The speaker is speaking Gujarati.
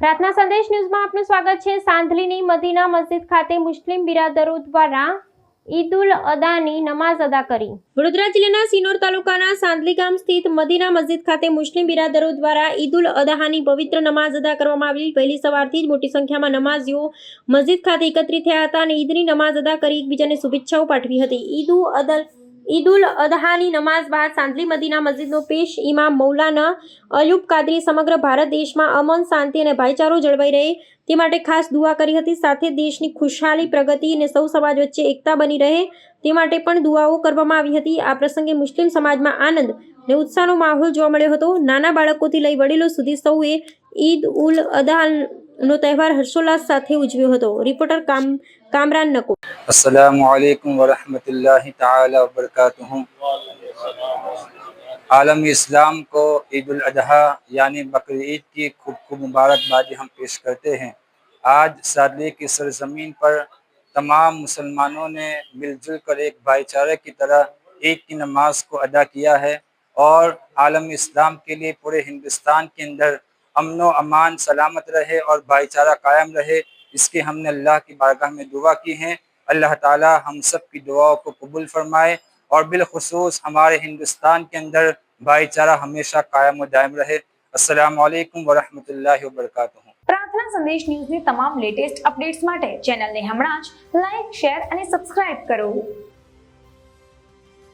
પ્રાર્થના સંદેશ ન્યૂઝમાં આપનું સ્વાગત છે। સાંધલીની મદીના મસ્જિદ ખાતે મુસ્લિમ બિરાદરો દ્વારા ઈદ ઉલ અદાની નમાઝ અદા કરી। વડોદરા જિલ્લાના સિનોર તાલુકાના સાંધલી ગામ સ્થિત મદીના મસ્જિદ ખાતે મુસ્લિમ બિરાદરો દ્વારા ઈદ ઉલ અદાની પવિત્ર નમાઝ અદા કરવામાં આવી। વહેલી સવારથી જ મોટી સંખ્યામાં નમાઝીઓ મસ્જિદ ખાતે એકત્રિત થયા હતા અને ઈદની નમાઝ અદા કરી એકબીજાને શુભેચ્છાઓ પાઠવી હતી। ईद उल अदहानी नमाज बाद सांधली मदीना मस्जिदનો પેશ ઇમામ મૌલાના અયુબ કાદરી સમગ્ર ભારત દેશમાં અમન શાંતિ અને ભાઈચારો જળવાઈ રહે તે માટે ખાસ દુઆ કરી હતી। સાથે દેશની ખુશહાલી પ્રગતિ અને સૌ સમાજ વચ્ચે એકતા બની રહે તે માટે પણ દુઆઓ કરવામાં આવી હતી। આ પ્રસંગે મુસ્લિમ સમાજમાં આનંદ અને ઉત્સાહનો માહોલ જોવા મળ્યો હતો। નાના બાળકોથી લઈ વડીલો સુધી સૌએ ઈદ ઉલ અદહાનો તહેવાર હર્ષોલ્લાસ સાથે ઉજવ્યો હતો। રિપોર્ટર कामरान नको। अस्सलामुअलैकुम वरहमतुल्लाहि ताला वबरकातुहू। आलम इस्लाम को ईद उल अजहा यानी बकरीद ईद की खूब खूब मुबारकबादी हम पेश करते हैं। आज सादली की सरजमीन पर तमाम मुसलमानों ने मिलजुल कर एक भाईचारे की तरह ईद की नमाज को अदा किया है और आलम इस्लाम के लिए पूरे हिंदुस्तान के अंदर अमन व अमान सलामत रहे और भाईचारा कायम रहे, इसके हमने अल्लाह की बारगाह में दुआ की है। अल्लाह ताला हम सब की दुआओं को कबूल फरमाए और बिलखुसूस हमारे हिंदुस्तान के अंदर भाईचारा हमेशा कायम व दायम रहे। अस्सलामु अलैकुम वरहमतुल्लाहि वबरकातुहू। प्रार्थना संदेश न्यूज़ ની તમામ લેટેસ્ટ અપડેટ્સ માટે ચેનલને હમણાં જ લાઈક, શેર અને સબસ્ક્રાઇબ કરો।